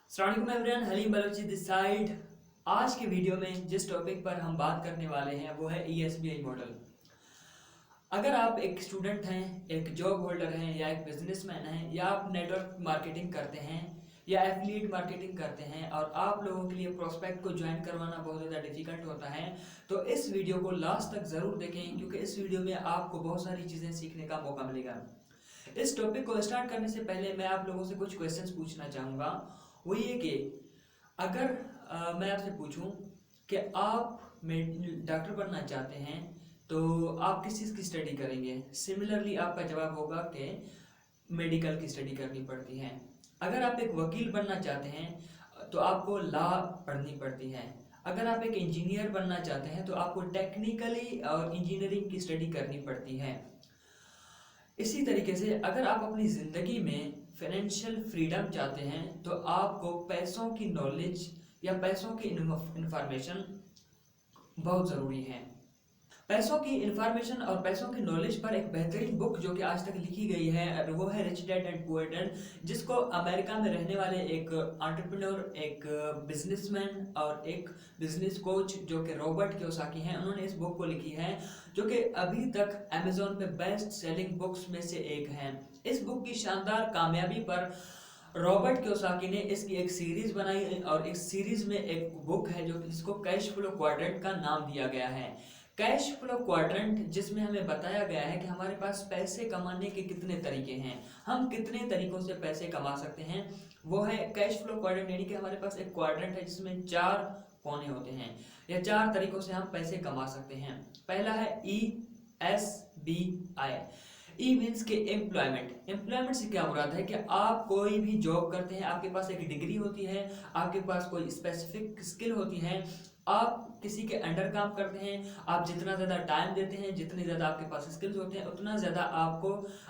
अस्सलामुअलैकुम everyone, Haleem Balochi this side. आज के वीडियो में जिस टॉपिक पर हम बात करने वाले हैं वो है ESBI मॉडल। अगर आप एक स्टूडेंट हैं, एक जॉब होल्डर हैं या एक बिजनेसमैन हैं या आप नेटवर्क मार्केटिंग करते हैं या एफिलिएट मार्केटिंग करते हैं और आप लोगों के लिए प्रोस्पेक्ट को ज्वाइन करवाना बहुत ज़्यादा डिफिकल्ट होता है, तो इस वीडियो को लास्ट तक ज़रूर देखें क्योंकि इस वीडियो में आपको बहुत सारी चीज़ें सीखने का मौका मिलेगा। इस टॉपिक को स्टार्ट करने से पहले मैं आप लोगों से कुछ क्वेश्चंस पूछना चाहूँगा। वो ये कि अगर मैं आपसे पूछूं कि आप डॉक्टर बनना चाहते हैं तो आप किस चीज़ की स्टडी करेंगे? सिमिलरली आपका जवाब होगा कि मेडिकल की स्टडी करनी पड़ती है। अगर आप एक वकील बनना चाहते हैं तो आपको लॉ पढ़नी पड़ती है। अगर आप एक इंजीनियर बनना चाहते हैं तो आपको टेक्निकली और इंजीनियरिंग की स्टडी करनी पड़ती है। इसी तरीके से अगर आप अपनी ज़िंदगी में फाइनेंशियल फ्रीडम चाहते हैं तो आपको पैसों की नॉलेज या पैसों की इंफॉर्मेशन बहुत ज़रूरी है। पैसों की इंफॉर्मेशन और पैसों की नॉलेज पर एक बेहतरीन बुक जो कि आज तक लिखी गई है वो है rich dad and poor dad, जिसको अमेरिका में रहने वाले एक एंटरप्रेन्योर, एक बिजनेसमैन और एक बिजनेस कोच जो कि रॉबर्ट कियोसाकी हैं, उन्होंने इस बुक को लिखी है जो कि अभी तक अमेजोन पे बेस्ट सेलिंग बुक्स में से एक है। इस बुक की शानदार कामयाबी पर रॉबर्ट कियोसाकी ने इसकी एक सीरीज बनाई और इस सीरीज में एक बुक है जो जिसको कैश फ्लो क्वाड्रेंट का नाम दिया गया है। कैश फ्लो क्वाड्रेंट जिसमें हमें बताया गया है कि हमारे पास पैसे कमाने के कितने तरीके हैं, हम कितने तरीकों से पैसे कमा सकते हैं, वो है कैश फ्लो क्वाड्रेंट। यानी कि हमारे पास एक क्वाड्रेंट है जिसमें 4 कोने होते हैं या 4 तरीकों से हम पैसे कमा सकते हैं। पहला है ESBI। ई मीन्स के एम्प्लॉयमेंट। एम्प्लॉयमेंट से क्या मुराद है कि आप कोई भी जॉब करते हैं, आपके पास एक डिग्री होती है, आपके पास कोई स्पेसिफिक स्किल होती है, आप किसी के अंडर काम करते हैं, आप जितना ज़्यादा टाइम देते हैं, जितनी ज़्यादा आपके पास स्किल्स होते हैं, उतना ज़्यादा आपको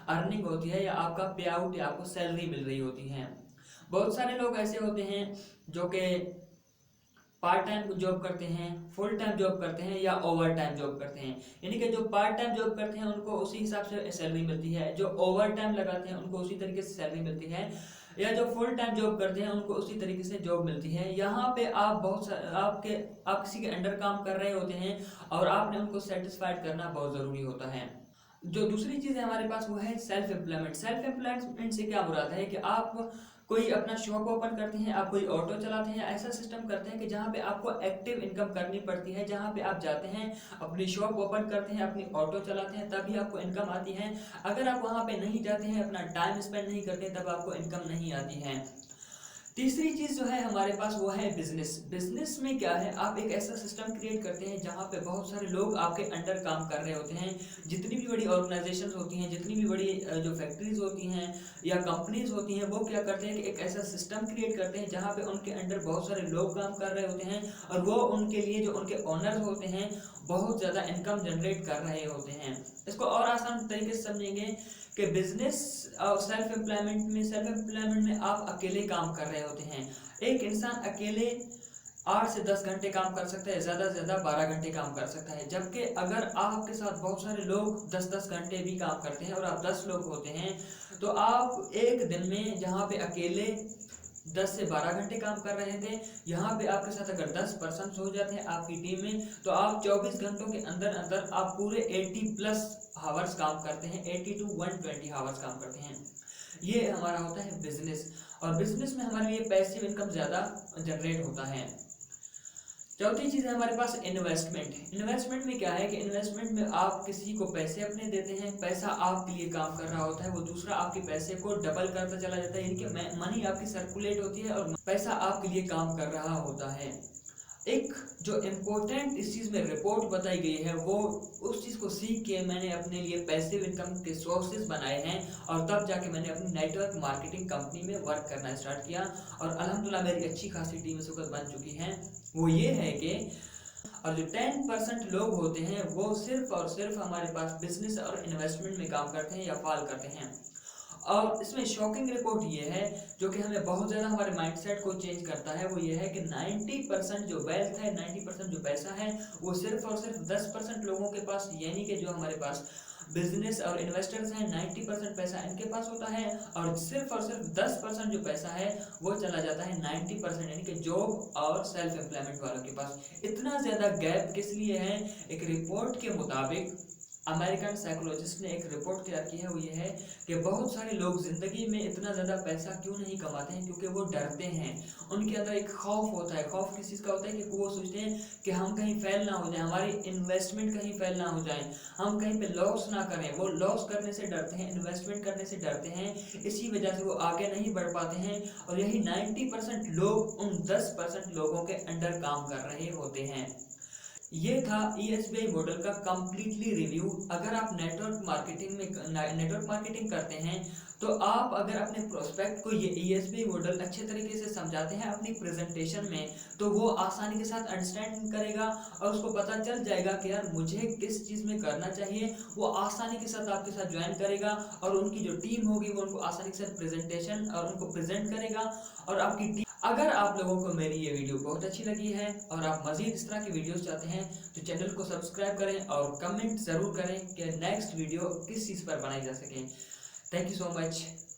अर्निंग होती है या आपका पे आउट या आपको सैलरी मिल रही होती है। बहुत सारे लोग ऐसे होते हैं जो कि पार्ट टाइम जॉब करते हैं, फुल टाइम जॉब करते हैं या ओवर टाइम जॉब करते हैं। यानी कि जो पार्ट टाइम जॉब करते हैं उनको उसी हिसाब से सैलरी मिलती है, जो ओवर टाइम लगाते हैं उनको उसी तरीके से सैलरी मिलती है, या जो फुल टाइम जॉब करते हैं उनको उसी तरीके से जॉब मिलती है। यहाँ पे आप आप किसी के अंडर काम कर रहे होते हैं और आपने उनको सेटिस्फाइड करना बहुत ज़रूरी होता है। जो दूसरी चीज़ है हमारे पास वो है सेल्फ एम्प्लॉयमेंट। सेल्फ एम्प्लॉयमेंट से क्या मुराद है कि आप कोई अपना शॉप ओपन करते हैं, आप कोई ऑटो चलाते हैं, ऐसा सिस्टम करते हैं कि जहाँ पे आपको एक्टिव इनकम करनी पड़ती है। जहाँ पे आप जाते हैं, अपनी शॉप ओपन करते हैं, अपनी ऑटो चलाते हैं, तभी आपको इनकम आती है। अगर आप वहाँ पे नहीं जाते हैं, अपना टाइम स्पेंड नहीं करते, तब आपको इनकम नहीं आती है। तीसरी चीज जो है हमारे पास वो है बिजनेस। बिजनेस में क्या है, आप एक ऐसा सिस्टम क्रिएट करते हैं जहाँ पे बहुत सारे लोग आपके अंडर काम कर रहे होते हैं। जितनी भी बड़ी ऑर्गेनाइजेशंस होती हैं, जितनी भी बड़ी जो फैक्ट्रीज होती हैं या कंपनीज होती हैं, वो क्या करते हैं कि एक ऐसा सिस्टम क्रिएट करते हैं जहाँ पे उनके अंडर बहुत सारे लोग काम कर रहे होते हैं और वो उनके लिए जो उनके ओनर्स होते हैं बहुत ज़्यादा इनकम जनरेट कर रहे होते हैं। इसको और आसान तरीके से समझेंगे कि बिजनेस और सेल्फ एम्प्लॉयमेंट में आप अकेले काम कर रहे होते हैं। एक इंसान अकेले 8 से 10 घंटे काम कर सकता है, ज़्यादा से ज़्यादा 12 घंटे काम कर सकता है। जबकि अगर आपके साथ बहुत सारे लोग 10-10 घंटे भी काम करते हैं और आप 10 लोग होते हैं, तो आप एक दिन में जहाँ पे अकेले 10 से 12 घंटे काम कर रहे थे, यहाँ पे आपके साथ अगर 10 पर्सन हो जाते हैं आपकी टीम में, तो आप 24 घंटों के अंदर अंदर आप पूरे 80 प्लस हावर्स काम करते हैं, 80 to 120 हावर्स काम करते हैं। ये हमारा होता है बिजनेस, और बिजनेस में हमारे लिए पैसिव इनकम ज़्यादा जनरेट होता है। चौथी चीज़ है हमारे पास इन्वेस्टमेंट। इन्वेस्टमेंट में क्या है कि इन्वेस्टमेंट में आप किसी को पैसे अपने देते हैं, पैसा आपके लिए काम कर रहा होता है, वो दूसरा आपके पैसे को डबल करता चला जाता है। यानी कि मनी आपकी सर्कुलेट होती है और पैसा आपके लिए काम कर रहा होता है। एक जो इम्पोर्टेंट इस चीज़ में रिपोर्ट बताई गई है, वो उस चीज़ को सीख के मैंने अपने लिए पैसिव इनकम के सोर्सेज बनाए हैं और तब जाके मैंने अपनी नेटवर्क मार्केटिंग कंपनी में वर्क करना स्टार्ट किया और अल्हम्दुलिल्लाह मेरी अच्छी खासी टीम इस वक्त बन चुकी हैं। वो ये है कि और जो 10% लोग होते हैं वो सिर्फ और सिर्फ हमारे पास बिजनेस और इन्वेस्टमेंट में काम करते हैं या फॉल करते हैं। और इसमें शॉकिंग रिपोर्ट ये है जो कि हमें बहुत ज़्यादा हमारे माइंडसेट को चेंज करता है, वो ये है कि 90% जो वेल्थ है, 90% जो पैसा है, वो सिर्फ और सिर्फ 10% लोगों के पास, यानी कि जो हमारे पास बिजनेस और इन्वेस्टर्स हैं 90% पैसा इनके पास होता है, और सिर्फ 10% जो पैसा है वो चला जाता है 90% यानी कि जॉब और सेल्फ एम्प्लॉयमेंट वालों के पास। इतना ज़्यादा गैप किस लिए है? एक रिपोर्ट के मुताबिक अमेरिकन साइकोलॉजिस्ट ने एक रिपोर्ट तैयार की है, वो ये है कि बहुत सारे लोग ज़िंदगी में इतना ज़्यादा पैसा क्यों नहीं कमाते हैं, क्योंकि वो डरते हैं। उनके अंदर एक खौफ होता है। खौफ किस चीज़ का होता है? कि वो सोचते हैं कि हम कहीं फेल ना हो जाए, हमारी इन्वेस्टमेंट कहीं फेल ना हो जाए, हम कहीं पे लॉस ना करें। वो लॉस करने से डरते हैं, इन्वेस्टमेंट करने से डरते हैं, इसी वजह से वो आगे नहीं बढ़ पाते हैं। और यही 90% लोग उन 10% लोगों के अंडर काम कर रहे होते हैं। ये था ESBI मॉडल का कंप्लीटली रिव्यू। अगर आप नेटवर्क मार्केटिंग करते हैं तो आप अगर अपने प्रोस्पेक्ट को ये ESBI मॉडल अच्छे तरीके से समझाते हैं अपनी प्रेजेंटेशन में, तो वो आसानी के साथ अंडरस्टैंड करेगा और उसको पता चल जाएगा कि यार मुझे किस चीज़ में करना चाहिए। वो आसानी के साथ आपके साथ ज्वाइन करेगा और उनकी जो टीम होगी वो उनको आसानी के साथ प्रेजेंटेशन और उनको प्रेजेंट करेगा। और आपकी टीम, अगर आप लोगों को मेरी ये वीडियो बहुत अच्छी लगी है और आप मज़ीद इस तरह की वीडियोस चाहते हैं तो चैनल को सब्सक्राइब करें और कमेंट ज़रूर करें कि नेक्स्ट वीडियो किस चीज़ पर बनाई जा सके। Thank you so much.